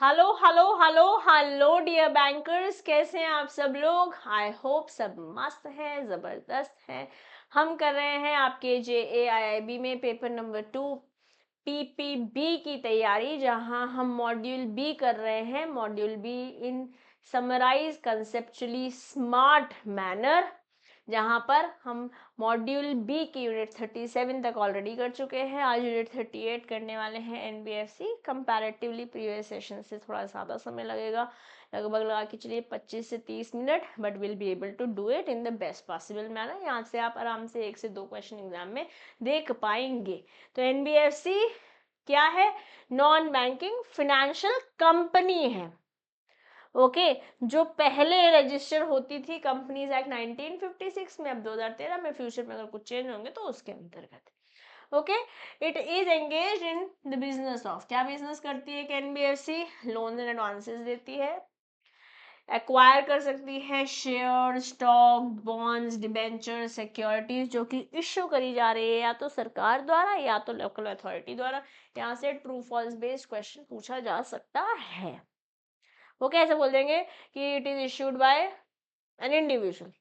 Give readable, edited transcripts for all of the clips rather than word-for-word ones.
Hello hello hello hello dear bankers, कैसे हैं आप सब लोग। आई होप सब मस्त हैं, ज़बरदस्त हैं। हम कर रहे हैं आपके JAIIB में पेपर नंबर 2 PPB की तैयारी, जहां हम मॉड्यूल बी कर रहे हैं। Module be in summarise conceptually smart manner, जहां पर हम मॉड्यूल बी की यूनिट 37 तक ऑलरेडी कर चुके हैं। आज यूनिट 38 करने वाले हैं। NBFC कंपैरेटिवली प्रीवियस सेशन से थोड़ा ज़्यादा समय लगेगा, लगभग लगा के चलिए 25 से 30 minute, but will be able to do it in the best possible manner. यहाँ से आप आराम से 1 से 2 क्वेश्चन एग्जाम में देख पाएंगे। तो NBFC क्या है? नॉन बैंकिंग फाइनेंशियल कंपनी है। ओके जो पहले रजिस्टर होती थी कंपनीज एक्ट 1956 में, अब 2013 में, फ्यूचर में अगर कुछ चेंज होंगे तो उसके अंतर्गत। Okay it is engage in the business of, क्या बिजनेस करती है कि NBFC लोन एंड एडवांसेस देती है, एक्वायर कर सकती है share, stock, bonds, debenture, securities जो कि इश्यू करी जा रही है या तो सरकार द्वारा या तो लोकल अथॉरिटी द्वारा। यहाँ से ट्रू फॉल्स बेस्ड क्वेश्चन पूछा जा सकता है। वो कैसे बोल देंगे कि it is issued by an individual,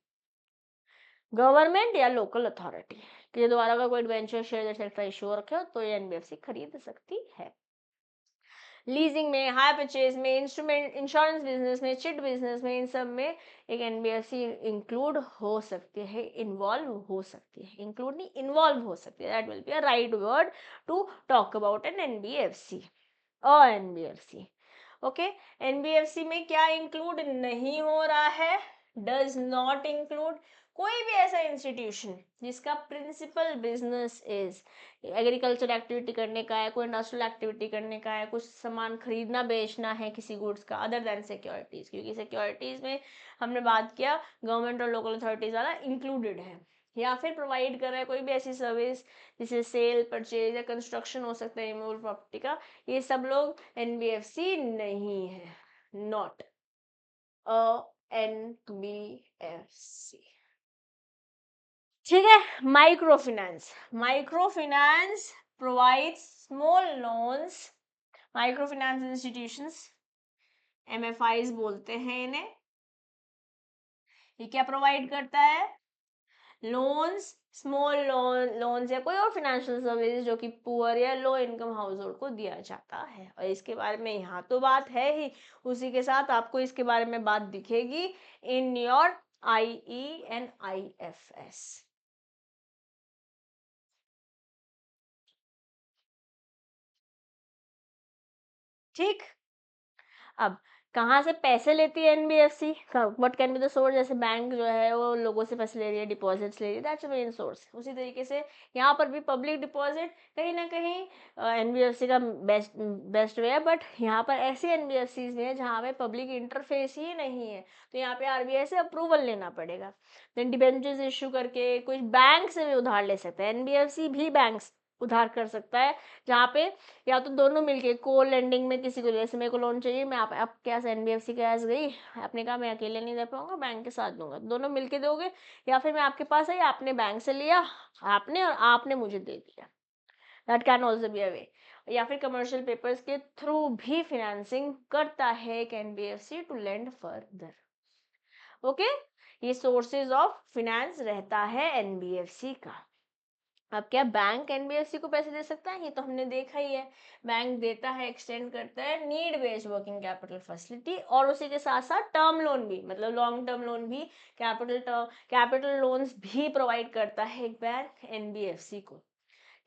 government या लोकल अथॉरिटी के द्वारा का कोई वेंचर शेयर एक्सेट्रा इश्यू रखे हो तो ये NBFC खरीद सकती है। लीजिंग में, हायर परचेज में, इंस्ट्रूमेंट इंश्योरेंस बिजनेस में, चिट बिजनेस में, इन सब में एक NBFC इंक्लूड हो सकती है, इन्वॉल्व हो सकती है। इंक्लूड नहीं, इन्वॉल्व हो सकती है। That will be a right word to talk about an NBFC और NBFC। ओके NBFC में क्या इंक्लूड नहीं हो रहा है? डज नॉट इंक्लूड कोई भी ऐसा इंस्टीट्यूशन जिसका principal business is agriculture activity करने का है, कोई इंडस्ट्रियल एक्टिविटी करने का है, कुछ सामान खरीदना बेचना है किसी गुड्स का, अदर देन सिक्योरिटीज। क्योंकि सिक्योरिटीज में हमने बात किया गवर्नमेंट और लोकल अथॉरिटीज वाला इंक्लूडेड है, या फिर प्रोवाइड कर रहा है कोई भी ऐसी सर्विस जिसे सेल, परचेज या कंस्ट्रक्शन हो सकता है रिमूवल प्रॉपर्टी का, ये सब लोग NBFC नहीं है। Not a NBFC। ठीक है। Micro finance, micro finance provides small loans. Micro finance institutions, MFIs बोलते हैं इन्हें। ये क्या प्रोवाइड करता है? लोन्स, स्मॉल लोन्स या कोई और फाइनेंशियल सर्विस जो कि पुअर या लो इनकम हाउस होल्ड को दिया जाता है। और इसके बारे में यहाँ तो बात है ही, उसी के साथ आपको इसके बारे में बात दिखेगी in your IE and IFS। ठीक। अब कहाँ से पैसे लेती है NBFC? What can be the source? जैसे बैंक जो है वो लोगों से पैसे ले रही है, डिपॉजिट्स ले रही है, दैट्स मेन सोर्स। उसी तरीके से यहाँ पर भी पब्लिक डिपॉजिट कहीं ना कहीं NBFC का बेस्ट वे है, बट यहाँ पर ऐसी NBFCs भी है जहाँ पे पब्लिक इंटरफेस ही नहीं है, तो यहाँ पे RBI से अप्रूवल लेना पड़ेगा। देन डिबेंचर्स इशू करके कुछ बैंक से भी उधार ले सकते हैं। NBFC भी बैंक उधार कर सकता है, जहाँ पे या तो दोनों मिलके को लेंडिंग में, किसी को जैसे मेरे को लोन चाहिए, मैं आप क्या NBFC के पास गई, आपने कहा मैं अकेले नहीं दे पाऊंगा, बैंक के साथ दूंगा, दोनों मिलके दोगे, या फिर मैं आपके पास आई, आपने बैंक से लिया, आपने और आपने मुझे दे दिया। That can also be a way. या फिर कमर्शियल पेपर्स के थ्रू भी फाइनेंसिंग करता है एक NBFC to lend further. Okay ये सोर्सेज ऑफ फाइनेंस रहता है NBFC का। अब क्या बैंक NBFC को पैसे दे सकता है? ये तो हमने देखा ही है। बैंक देता है, एक्सटेंड करता है need based working capital facility, और उसी के साथ साथ टर्म लोन भी, मतलब लॉन्ग टर्म लोन भी, कैपिटल लोन्स भी प्रोवाइड करता है एक बैंक NBFC को।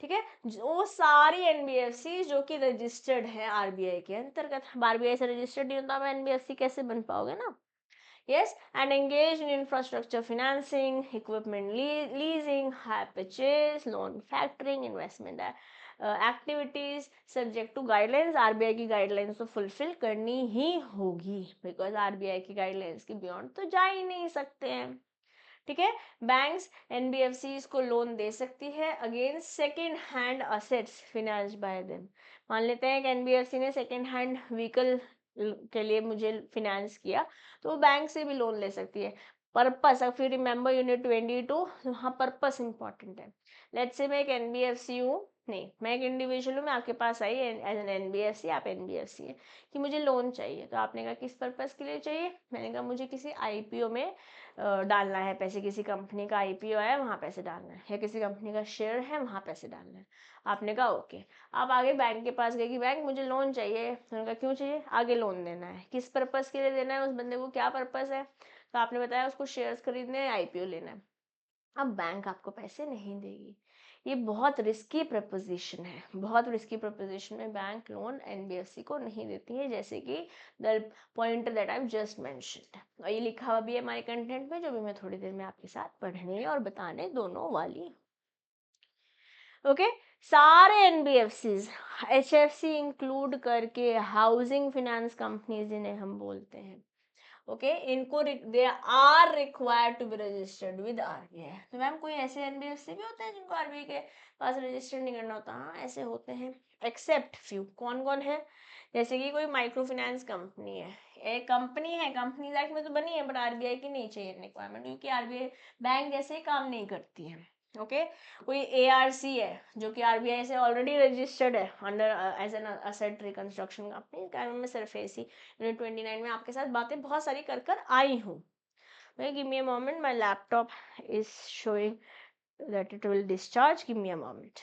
ठीक है, वो सारी NBFC जो कि रजिस्टर्ड है RBI के अंतर्गत। RBI से रजिस्टर्ड नहीं होता, आप NBFC कैसे बन पाओगे ना। Yes, and engaged in infrastructure financing, equipment leasing, hire purchase, loan factoring, investment activities subject to guidelines। RBI की guidelines तो fulfill करनी ही होगी, because RBI की guidelines के beyond तो जा ही नहीं सकते हैं। ठीक है, बैंक्स NBFCs को लोन दे सकती है against second hand assets financed by them. मान लेते हैं कि NBFC ने सेकेंड हैंड व्हीकल के लिए मुझे फाइनेंस किया, तो वो बैंक से भी लोन ले सकती है। Purpose, if you remember unit 22, वहाँ पर्पस इंपॉर्टेंट है। लेट्स से मैं एक NBFC हूँ, नहीं, मैं एक इंडिविजुअल हूँ, मैं आपके पास आई एज एन एनबीएफसी, आप एनबीएफसी है, कि मुझे लोन चाहिए। तो आपने कहा किस पर्पस के लिए चाहिए? मैंने कहा मुझे किसी आईपीओ में डालना है पैसे, किसी कंपनी का आईपीओ है वहाँ पैसे डालना है, या किसी कंपनी का शेयर है वहाँ पैसे डालना है। आपने कहा ओके। आप आगे बैंक के पास गए कि बैंक मुझे लोन चाहिए। उन्होंने कहा क्यों चाहिए? आगे लोन देना है। किस पर्पस के लिए देना है? उस बंदे को क्या पर्पस है? तो आपने बताया उसको शेयर्स खरीदने हैं, आईपीओ लेना है। अब बैंक आपको पैसे नहीं देगी। ये बहुत रिस्की प्रपोजिशन है, बहुत रिस्की प्रपोजिशन में बैंक लोन एनबीएफसी को नहीं देती है, जैसे कि the point that I just mentioned. और ये लिखा हुआ भी है हमारे कंटेंट में, जो भी मैं थोड़ी देर में आपके साथ पढ़ने और बताने दोनों वाली। ओके, सारे एनबीएफसीज, एचएफसी इंक्लूड करके, हाउसिंग फाइनेंस कंपनीज जिन्हें हम बोलते हैं, ओके, इनको they are required to be registered with RBI. तो मैम कोई ऐसे एनबीएफसी भी होते हैं जिनको आरबीआई के पास रजिस्टर नहीं करना होता? हाँ, ऐसे होते हैं, एक्सेप्ट फ्यू। कौन कौन है? जैसे कि कोई माइक्रो फाइनेंस कंपनी है, एक कंपनी है, कंपनी एक्ट में तो बनी है, बट आरबीआई की नहीं चाहिए रिक्वायरमेंट, क्योंकि आरबीआई बैंक जैसे काम नहीं करती है। ओके, कोई एआरसी है जो कि आरबीआई से ऑलरेडी रजिस्टर्ड है under as an asset reconstruction company, क्या में सिर्फ ऐसी यूनिट 29 में आपके साथ बातें बहुत सारी कर कर आई हूँ। Give me a moment, my laptop is showing that it will discharge, give me a moment.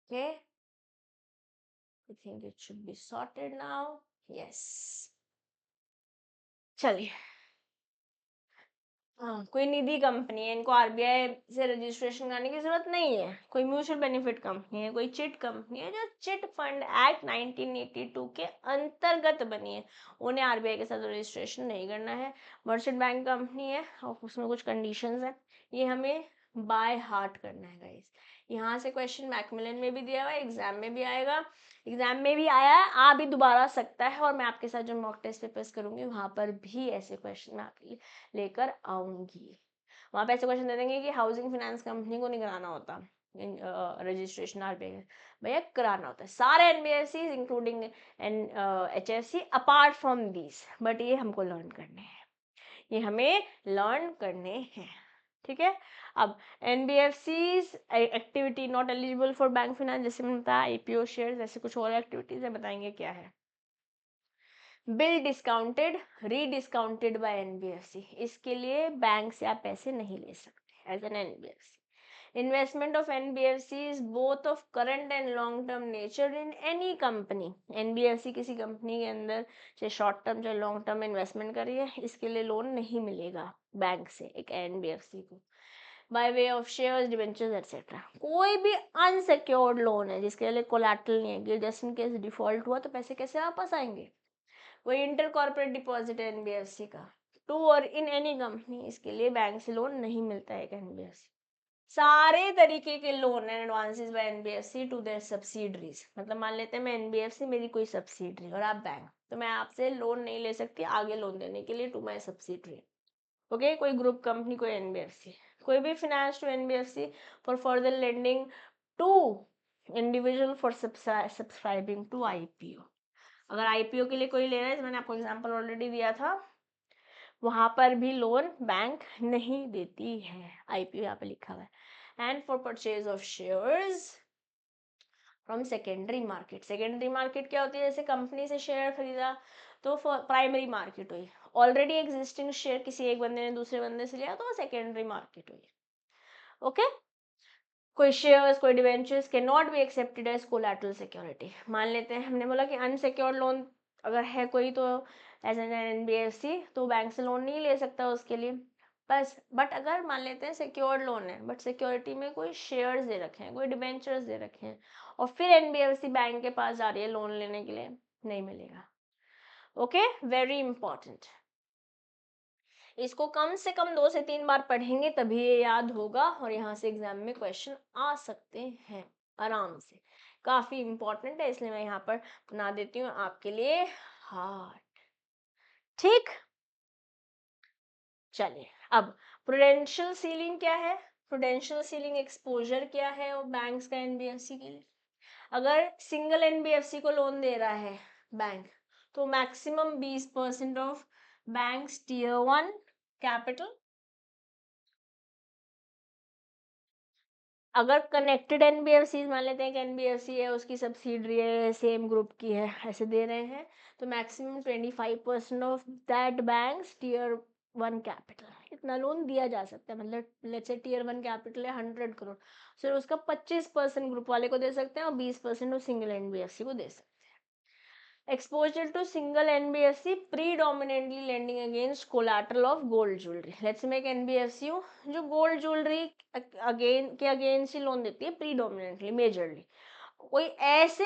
Okay, I think it should be sorted now. Yes, चलिए। हाँ, कोई निधि कंपनी है, इनको आरबीआई से रजिस्ट्रेशन कराने की जरूरत नहीं है। कोई म्यूचुअल बेनिफिट कंपनी है, कोई चिट कंपनी है जो चिट फंड एक्ट 1982 के अंतर्गत बनी है, उन्हें आरबीआई के साथ रजिस्ट्रेशन नहीं करना है। मर्चेंट बैंक कंपनी है और उसमें कुछ कंडीशंस है, ये हमें बाय हार्ट करना है गाइस। यहाँ से क्वेश्चन मैकमिलन में भी दिया हुआ है, एग्जाम में भी आएगा, एग्जाम में भी आया है, आ भी दोबारा सकता है, और मैं आपके साथ जो मॉक टेस्ट पेपर्स करूंगी वहां पर भी ऐसे क्वेश्चन मैं आपके लिए लेकर आऊंगी। वहां पे ऐसे क्वेश्चन दे देंगे कि हाउसिंग फाइनेंस कंपनी को नहीं कराना होता रजिस्ट्रेशन आरबीआई, भैया कराना होता है सारे NBFC including HFC apart from these, but ये हमको लर्न करने हैं, ये हमें लर्न करने हैं। ठीक है, अब NBFCs activity not eligible for bank finance, जैसे मैंने बताया आईपीओ शेयर्स, ऐसे कुछ और एक्टिविटीज है, बताएंगे क्या है। Bill discounted, rediscounted by NBFC, इसके लिए बैंक से आप पैसे नहीं ले सकते as an NBFC. Investment of NBFC is both of current and long term nature in any company. NBFC किसी कंपनी के अंदर चाहे शॉर्ट टर्म चाहे लॉन्ग टर्म इन्वेस्टमेंट कर रही है, इसके लिए लोन नहीं मिलेगा बैंक से एक एनबीएफसी को, by way of shares, debentures etcetera. कोई भी अनसिक्योर्ड लोन है जिसके लिए कोलैटरल नहीं है, जस्ट इन केस डिफॉल्ट हुआ तो पैसे कैसे वापस आएंगे? वही इंटर कॉर्पोरेट डिपॉजिट है एनबीएफसी का, टू और इन एनी कंपनी, इसके लिए बैंक से लोन नहीं मिलता है एनबीएफसी। सारे तरीके के loan and advances by NBFC to their subsidiaries, मतलब मान लेते हैं मैं एनबीएफसी मेरी कोई सब्सिडरी और आप बैंक, तो मैं आपसे लोन नहीं ले सकती आगे लोन देने के लिए टू माय सब्सिडरी। ओके, कोई ग्रुप कंपनी, कोई एनबीएफसी, कोई भी finance to NBFC for further lending to individual for subscribing to IPO. अगर आईपीओ के लिए कोई ले रहा है, मैंने आपको एग्जांपल ऑलरेडी दिया था, वहां पर भी लोन बैंक नहीं देती है, आईपीओ यहाँ पे लिखा हुआ है। And for purchase of shares from secondary market, secondary market क्या होती है? जैसे कंपनी से शेयर खरीदा तो प्राइमरी मार्केट हुई, ऑलरेडी एग्जिस्टिंग शेयर किसी एक बंदे ने दूसरे बंदे से लिया तो वो सेकेंडरी मार्केट हुई। ओके, कोई शेयर्स, कोई debentures can not be accepted as collateral security. मान लेते हैं हमने बोला कि अनसिक्योर्ड लोन अगर है कोई, तो एज एन एनबीएफसी तो बैंक से लोन नहीं ले सकता उसके लिए, बस। बट अगर मान लेते हैं सिक्योर्ड लोन है, बट सिक्योरिटी में कोई शेयर्स दे रखे हैं, कोई डिबेंचर्स दे रखे हैं, और फिर एनबीएफसी बैंक के पास जा रही है लोन लेने के लिए, नहीं मिलेगा। ओके, वेरी इंपॉर्टेंट, इसको कम से कम 2 से 3 बार पढ़ेंगे तभी ये याद होगा, और यहाँ से एग्जाम में क्वेश्चन आ सकते हैं आराम से। काफी इंपॉर्टेंट है, इसलिए मैं यहाँ पर बना देती हूँ आपके लिए हार्ड। ठीक, चलिए अब प्रूडेंशियल सीलिंग क्या है, प्रूडेंशियल सीलिंग एक्सपोजर क्या है और बैंक्स का एनबीएफसी के लिए। अगर सिंगल एनबीएफसी को लोन दे रहा है बैंक, तो maximum 20% of banks tier 1 capital. अगर कनेक्टेड एनबीएफसी मान लेते हैं कि एनबीएफसी है, उसकी सब्सिडरी है, सेम ग्रुप की है, ऐसे दे रहे हैं, तो maximum 25% of that banks tier 1 capital, इतना लोन दिया जा सकता है। मतलब लेट्स से टियर 1 कैपिटल है 100 करोड़, फिर उसका 25% ग्रुप वाले को दे सकते हैं और 20% उस सिंगल एनबीएफसी को दे सकते हैं। Exposure to single NBFC predominantly lending against collateral of gold jewelry. Let's make NBFC जो गोल्ड ज्वेलरी अगेंस्ट ही लोन देती है, प्रीडोमिनेंटली मेजरली। कोई ऐसे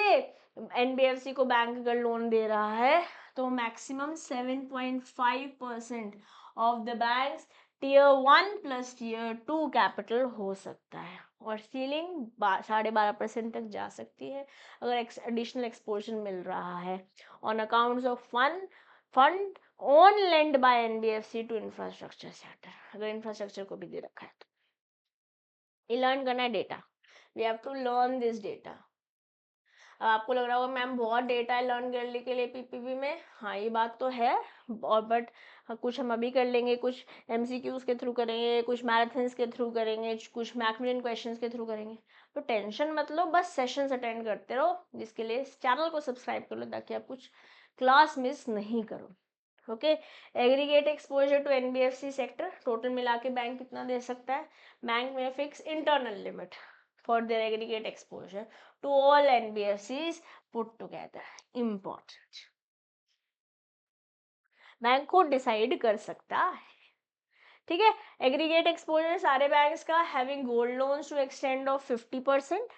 एनबीएफसी को बैंक अगर लोन दे रहा है तो maximum 7.5% of the banks tier 1 plus tier 2 capital हो सकता है, और सीलिंग 12.5% तक जा सकती है अगर एडिशनल एक्सपोजर मिल रहा है on accounts of fund on lend by NBFC to infrastructure sector, अगर इंफ्रास्ट्रक्चर को भी दे रखा है तो। ये लर्न करना है data, we have to learn this data. अब आपको लग रहा होगा मैम बहुत डेटा है लर्न करने के लिए पीपीपी में, हाँ ये बात तो है, और बट कुछ हम अभी कर लेंगे, कुछ एमसीक्यूज के थ्रू करेंगे, कुछ मैराथन्स के थ्रू करेंगे, कुछ मैकमिलियन क्वेश्चंस के थ्रू करेंगे। तो टेंशन मत लो, बस सेशंस अटेंड करते रहो, जिसके लिए इस चैनल को सब्सक्राइब कर लो ताकि आप कुछ क्लास मिस नहीं करो। Okay, aggregate exposure to NBFC sector, total मिला के बैंक कितना दे सकता है? बैंक में fix internal limit for their aggregate exposure to all NBFCs put together. Important. Bank खुद डिसाइड कर सकता है, ठीक है। एग्रीगेट एक्सपोजर सारे बैंक्स का having gold loans to extend of 50%।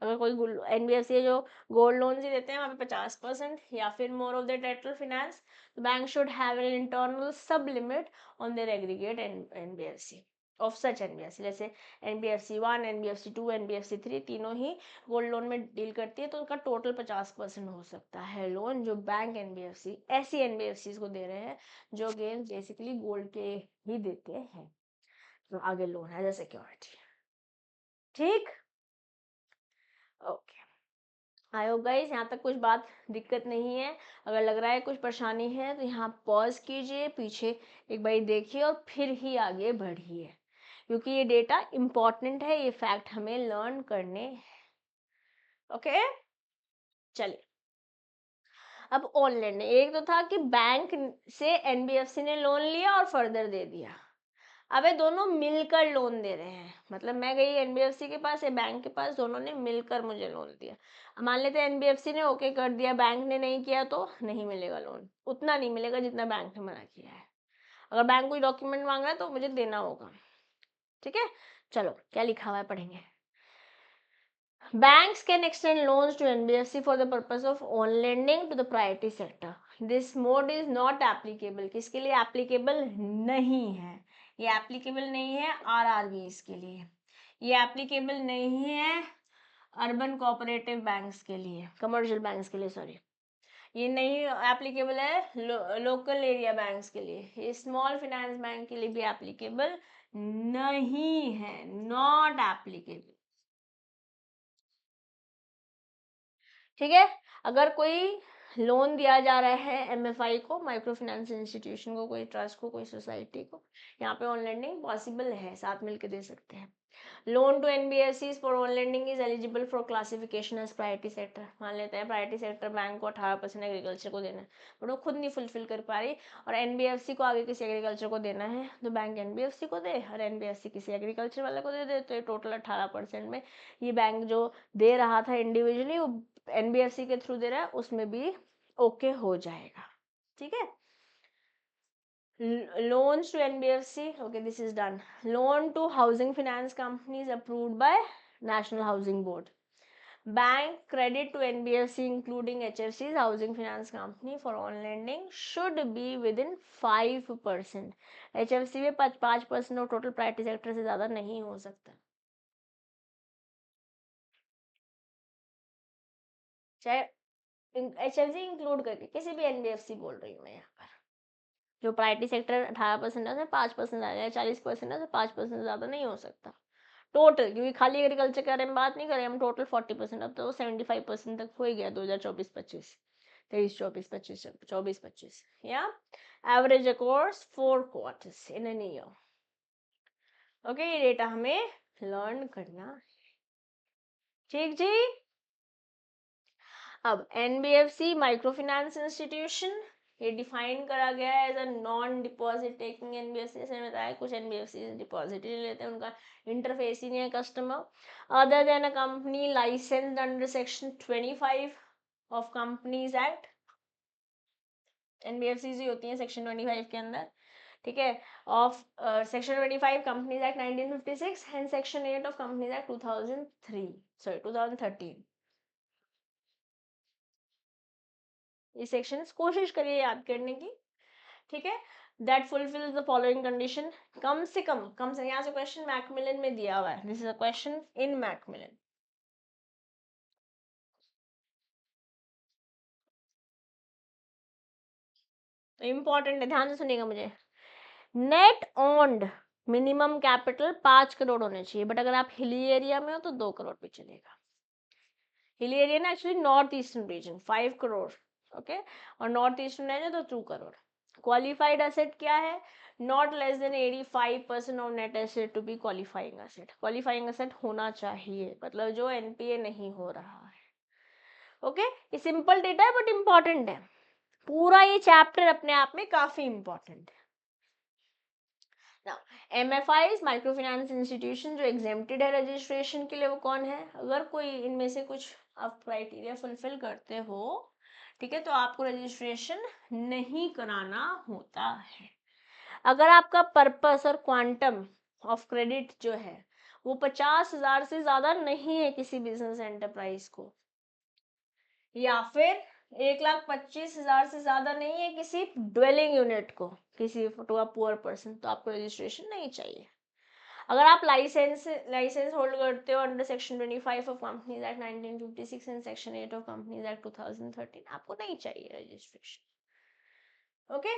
अगर कोई एनबीएफसी है जो गोल्ड लोन्स ही देते हैं वहाँ पे 50%, या फिर more of the total finance, bank should have an internal sub limit on their aggregate NBFC of such NBFC. जैसे एनबीएफसी 1, एनबीएफसी 2, एनबीएफसी 3 तीनों ही गोल्ड लोन में डील करती है, तो उनका टोटल 50% हो सकता है लोन जो बैंक एनबीएफसी ऐसी एनबीएफसी को दे रहे हैं जो अगेन बेसिकली गोल्ड के ही देते हैं, तो आगे लोन है जैसे सिक्योरिटी। ठीक, ओके। आई होप गाइस यहाँ तक कुछ बात दिक्कत नहीं है। अगर लग रहा है कुछ परेशानी है तो यहाँ पॉज कीजिए, पीछे एक बार देखिए और फिर ही आगे बढ़िए, क्योंकि ये डेटा इम्पॉर्टेंट है, ये फैक्ट हमें लर्न करने हैं। ओके, चलिए अब ऑनलाइन एक तो था कि बैंक से एनबीएफसी ने लोन लिया और फर्दर दे दिया, अब ये दोनों मिलकर लोन दे रहे हैं, मतलब मैं गई एनबीएफसी के पास या बैंक के पास, दोनों ने मिलकर मुझे लोन दिया। मान लेते हैं एनबीएफसी ने ओके कर दिया, बैंक ने नहीं किया तो नहीं मिलेगा लोन, उतना नहीं मिलेगा जितना बैंक ने मना किया है। अगर बैंक कोई डॉक्यूमेंट मांग रहा है तो मुझे देना होगा, ठीक है। चलो क्या लिखा हुआ है पढ़ेंगे। Banks can extend loans to NBFC for the purpose of on lending to the priority sector. This mode is not applicable. किसके लिए applicable नहीं है? ये applicable नहीं है RRBs के लिए, ये applicable नहीं है अर्बन कोऑपरेटिव बैंक्स के लिए, कमर्शियल बैंक्स के लिए, सॉरी, ये नहीं एप्लीकेबल है लोकल एरिया बैंक्स के लिए, ये स्मॉल फाइनेंस बैंक के लिए भी एप्लीकेबल नहीं है, नॉट एप्लीकेबल, ठीक है। अगर कोई लोन दिया जा रहा है एमएफआई को, माइक्रो फाइनेंस इंस्टीट्यूशन को, कोई ट्रस्ट को, कोई सोसाइटी को, यहाँ पे ऑन लेंडिंग पॉसिबल है, साथ मिलकर दे सकते हैं। Loan to NBFCs for on lending is eligible for classification as priority sector. मान लेते हैं प्रायोरिटी सेक्टर बैंक को 18% एग्रीकल्चर को देना है, बट वो खुद नहीं फुलफिल कर पा रही और एनबीएफसी को आगे किसी एग्रीकल्चर को देना है, तो बैंक एनबीएफसी को दे और एनबीएफसी किसी एग्रीकल्चर वाले को दे, तो ये टोटल 18% में ये बैंक जो दे रहा था इंडिविजुअली वो एनबीएफसी के थ्रू दे रहा है, उसमें भी ओके हो जाएगा, ठीक है। Loans to NBFC, okay, this is done. Loan to housing finance companies approved by National Housing Board. Bank credit to NBFC including HFC's housing finance company for on lending should be within 5%. HFC में 5% और total priority sector से ज़्यादा नहीं हो सकता, चाहे HFC include करके किसी भी NBFC बोल रही हूँ मैं यहाँ पर, जो प्रायोरिटी सेक्टर 18% है उसमें 5% आ जाए, 40% है तो 5% ज़्यादा नहीं हो सकता, टोटल, क्योंकि खाली एग्रीकल्चर के बारे में बात नहीं करें हम, टोटल 40%, अब तो 75% तक हो ही गया 2024-25, 23-24-25, 24-25, या average across 4 quarters in an year. Okay, ये डेटा हमें लर्न करना है, ठीक जी। अब एनबीएफसी माइक्रो फाइनेंस इंस्टीट्यूशन, ये डिफाइन करा गया है as a non deposit taking NBFC. जैसे मैंने बताया कुछ एनबीएफसी डिपॉजिट ही नहीं लेते, उनका इंटरफेस ही नहीं है customer, other than a company licensed under section 25 of companies act. NBFC ही होती है सेक्शन 25 के अंदर, ठीक है, of section 25 companies act 1956 and section 8 of companies act 2013। ये सेक्शंस कोशिश करिए याद करने की, ठीक है। That fulfils the following condition, कम से यहाँ से क्वेश्चन मैकमिलन में दिया हुआ है, this is a question in Macmillan. तो इंपॉर्टेंट है, ध्यान से सुनिएगा मुझे। Net owned minimum capital 5 crore होने चाहिए, बट अगर आप हिली एरिया में हो तो 2 करोड़ भी चलेगा। हिली एरिया ना actually north eastern region 5 crore, okay, और नॉर्थ ईस्टर्न है तो 2 करोड़। क्वालिफाइड एसेट क्या है, not less than 85% of net asset to be qualifying asset. Qualifying asset होना चाहिए, मतलब जो एनपीए नहीं हो रहा है, ओके। ये सिंपल डेटा है बट इंपॉर्टेंट है, पूरा ये चैप्टर अपने आप में काफी इंपॉर्टेंट है। MFIs माइक्रो फाइनेंस इंस्टीट्यूशन जो एग्जेम्प्टेड है रजिस्ट्रेशन के लिए, वो कौन है, अगर कोई इनमें से कुछ आप क्राइटेरिया फुलफिल करते हो, ठीक है, तो आपको रजिस्ट्रेशन नहीं कराना होता है। अगर आपका पर्पस और क्वांटम ऑफ क्रेडिट जो है वो 50,000 से ज्यादा नहीं है किसी बिजनेस एंटरप्राइज को, या फिर 1,25,000 से ज्यादा नहीं है किसी ड्वेलिंग यूनिट को, किसी टू अ पुअर पर्सन, तो आपको रजिस्ट्रेशन नहीं चाहिए। अगर आप लाइसेंस होल्ड करते हो under section 25 of companies act 1956 and section 8 of companies act 2013, आपको नहीं चाहिए रजिस्ट्रेशन, ओके।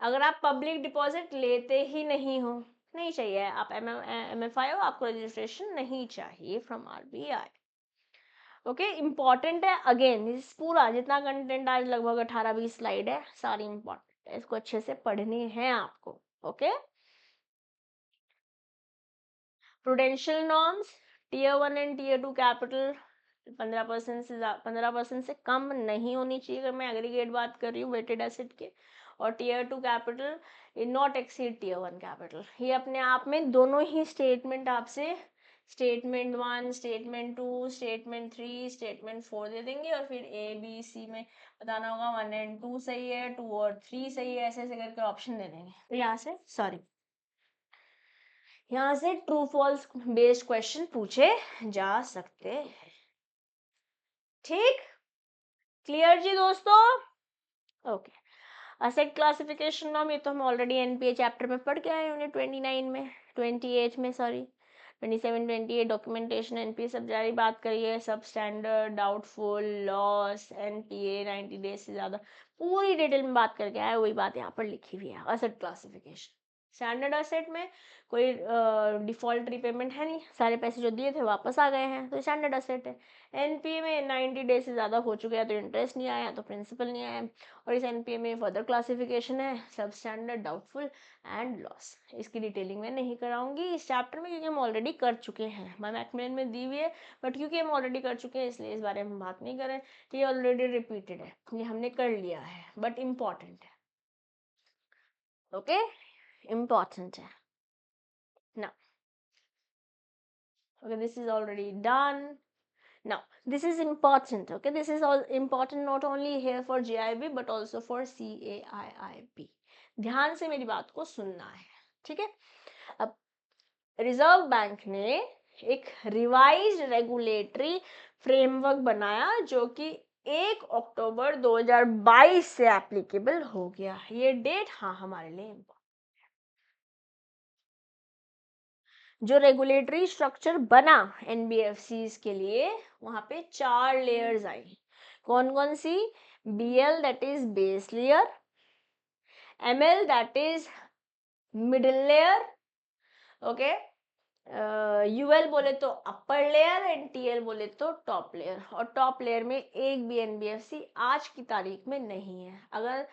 अगर आप पब्लिक डिपॉजिट लेते ही नहीं हो, नहीं चाहिए, आप MFI हो, आपको रजिस्ट्रेशन नहीं चाहिए फ्रॉम RBI, ओके। इंपॉर्टेंट है अगेन, इस पूरा जितना कंटेंट आज लगभग 18-20 स्लाइड है, सारी इंपॉर्टेंट है, इसको अच्छे से पढ़नी है आपको, okay. Prudential norms, tier 1 and tier 2 capital 15% से कम नहीं होनी चाहिए, अगर मैं एग्रीगेट बात कर रही हूँ वेटेड एसेट के, और tier 2 capital not exceed tier 1 capital. ये अपने आप में दोनों ही स्टेटमेंट आपसे स्टेटमेंट 1, स्टेटमेंट 2, स्टेटमेंट 3, स्टेटमेंट 4 दे देंगे, और फिर ABC में बताना होगा 1 एंड 2 सही है, 2 और 3 सही है, ऐसे ऐसे करके ऑप्शन दे देंगे। तो यहाँ से यहाँ से ट्रू फॉल्स बेस्ड क्वेश्चन पूछे जा सकते हैं, ठीक, क्लियर जी दोस्तों, ओके। असेट क्लासिफिकेशन नॉर्म, ये तो हम ऑलरेडी एनपीए चैप्टर में पढ़ के आए यूनिट 29 में, 28 में, सॉरी 27, 28 डॉक्यूमेंटेशन एनपीए सब जारी बात करिए, सब standard, doubtful, loss, NPA 90 days से ज्यादा, पूरी डिटेल में बात करके आए, वही बात यहाँ पर लिखी हुई है। असेट क्लासिफिकेशन, स्टैंडर्ड असेट में कोई डिफॉल्ट रिपेमेंट है नहीं, सारे पैसे जो दिए थे वापस आ गए हैं, तो स्टैंडर्ड असेट है। एनपीए में 90 डेज से ज़्यादा हो चुके हैं तो इंटरेस्ट नहीं आया, तो प्रिंसिपल नहीं आया, और इस एनपीए में फर्दर क्लासिफिकेशन है, सब स्टैंडर्ड, डाउटफुल एंड लॉस। इसकी डिटेलिंग मैं नहीं कराऊंगी इस चैप्टर में, क्योंकि हम ऑलरेडी कर चुके हैं, मैकमिलन में दी हुई है, बट क्योंकि हम ऑलरेडी कर चुके हैं इसलिए इस बारे में बात नहीं करें, ये ऑलरेडी रिपीटेड है, ये हमने कर लिया है, बट इम्पॉर्टेंट है, ओके, इम्पॉर्टेंट है ना। Okay, this is already done. Now, this is important. Okay, this is all important not only here for GIB but also for CAIIB. ध्यान से मेरी बात को सुनना है, ठीक है। अब रिजर्व बैंक ने एक रिवाइज्ड रेगुलेटरी फ्रेमवर्क बनाया जो कि 1 अक्टूबर 2022 से एप्लीकेबल हो गया। ये डेट हाँ हमारे लिए जो रेगुलेटरी स्ट्रक्चर बना एनबीएफसीज के लिए, वहां पे 4 लेयर्स आई, कौन कौन सी, BL that is base layer, ML that is middle layer, okay, UL बोले तो अपर लेयर एंड टीएल बोले तो टॉप लेयर, और टॉप लेयर में एक भी एनबीएफसी आज की तारीख में नहीं है। अगर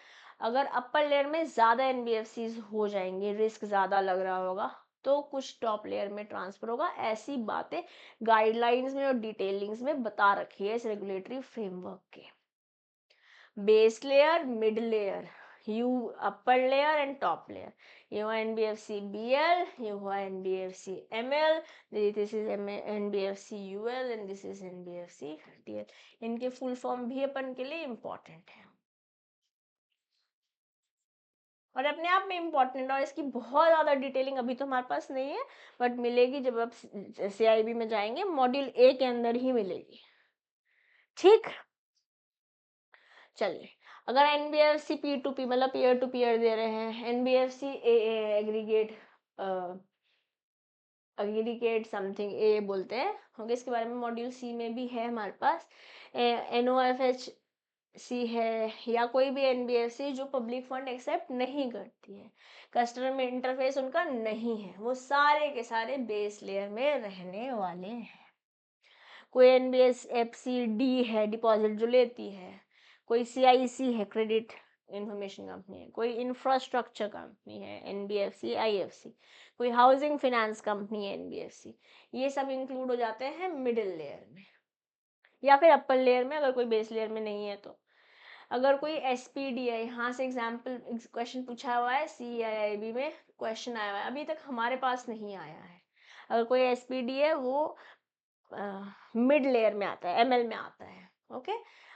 अगर अपर लेयर में ज़्यादा एनबीएफसी हो जाएंगे, रिस्क ज़्यादा लग रहा होगा, तो कुछ टॉप लेयर में ट्रांसफर होगा। ऐसी बातें गाइडलाइंस में और डिटेलिंग्स में बता रखी है इस रेगुलेटरी फ्रेमवर्क के। Base layer, mid layer, you upper layer and top layer. ये हुआ एनबीएफसी बीएल, ये हुआ NBFC ML, this is NBFC UL and this is NBFC TL. इनके फुल फॉर्म भी अपन के लिए इम्पोर्टेंट है और अपने आप में इम्पोर्टेंट, और इसकी बहुत ज़्यादा डिटेलिंग अभी तो हमारे पास नहीं है, बट मिलेगी जब आप सीआईबी में जाएंगे, मॉड्यूल ए के अंदर ही मिलेगी। ठीक, चलिए। अगर एनबीएफसी पी टू पी मतलब पीयर टू पीयर दे रहे हैं, एनबीएफसी ए एग्रीगेट एग्रीगेट समथिंग ए बोलते हैं, ओके। इसके बारे में मॉड्यूल सी में भी है हमारे पास। एनओएफएच सी है, या कोई भी एनबीएफसी जो पब्लिक फंड एक्सेप्ट नहीं करती है, कस्टमर इंटरफेस उनका नहीं है, वो सारे के सारे बेस लेयर में रहने वाले हैं। कोई एनबीएफसी डी है, डिपॉजिट जो लेती है, कोई सीआईसी है, क्रेडिट इंफॉर्मेशन कंपनी है, कोई इंफ्रास्ट्रक्चर कंपनी है एनबीएफसी आईएफसी, कोई हाउसिंग फाइनेंस कंपनी है एनबीएफसी, ये सब इंक्लूड हो जाते हैं मिडिल लेयर में या फिर अपर लेयर में, अगर कोई बेस लेयर में नहीं है तो। अगर कोई एसपीडी है, यहाँ से एग्जाम्पल क्वेश्चन पूछा हुआ है, सीआईआईबी में क्वेश्चन आया हुआ है, अभी तक हमारे पास नहीं आया है। अगर कोई एसपीडी है वो मिड लेयर में आता है, एमएल में आता है, ओके।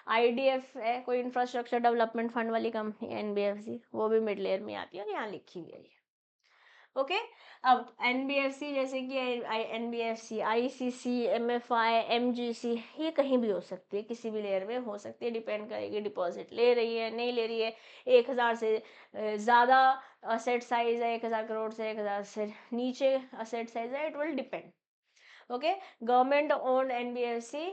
आईडीएफ है, कोई इंफ्रास्ट्रक्चर डेवलपमेंट फंड वाली कंपनी एनबीएफसी, वो भी मिड लेयर में आती है और यहाँ लिखी हुई है, ओके। अब एनबीएफसी जैसे कि एनबीएफसी आईसीसी एमएफआई एमजीसी, ये कहीं भी हो सकती है, किसी भी लेयर में हो सकती है, डिपेंड करेगी डिपॉजिट ले रही है नहीं ले रही है, 1000 से ज़्यादा असेट साइज है, 1000 करोड़ से 1000 से नीचे असेट साइज है, it will depend, okay. Government owned NBFC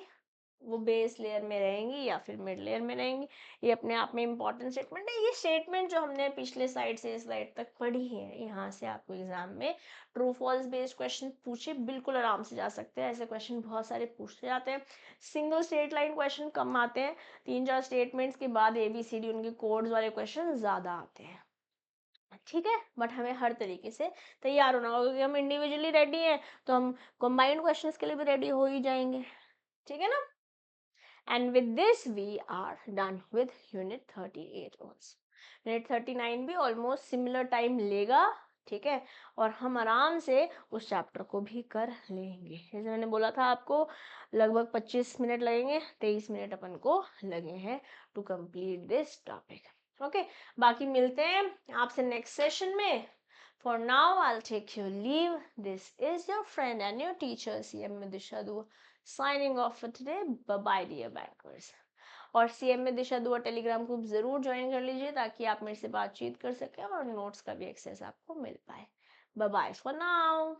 वो बेस लेयर में रहेंगी या फिर मिड लेयर में रहेंगी, ये अपने आप में इंपॉर्टेंट स्टेटमेंट है। ये स्टेटमेंट जो हमने पिछले स्लाइड से इस स्लाइड तक पढ़ी है, यहाँ से आपको एग्जाम में ट्रू फॉल्स बेस्ड क्वेश्चन पूछे बिल्कुल आराम से जा सकते हैं। ऐसे क्वेश्चन बहुत सारे पूछते जाते हैं, सिंगल स्टेट लाइन क्वेश्चन कम आते हैं, 3-4 स्टेटमेंट्स के बाद एबीसीडी उनके कोड्स वाले क्वेश्चन ज़्यादा आते हैं, ठीक है। बट हमें हर तरीके से तैयार होना होगा, क्योंकि हम इंडिविजुअली रेडी हैं तो हम कंबाइंड क्वेश्चंस के लिए भी रेडी हो ही जाएंगे, ठीक है ना। And with this we are done with unit 38 also. Unit 39 भी ऑलमोस्ट सिमिलर टाइम लेगा, ठीक है, और हम आराम से उस चैप्टर को भी कर लेंगे। जैसे मैंने बोला था आपको लगभग 25 मिनट लगेंगे, 23 मिनट अपन को लगे हैं to complete this topic, okay. बाकी मिलते हैं आपसे नेक्स्ट सेशन में। For now, I'll take your leave. This is your friend and your teacher, CM Disha Dua, signing off for today. Bye-bye, dear bankers. और CM में दिशा दुआ Telegram group जरूर join कर लीजिए, ताकि आप मेरे से बातचीत कर सकें और नोट्स का भी एक्सेस आपको मिल पाए। Bye bye for now.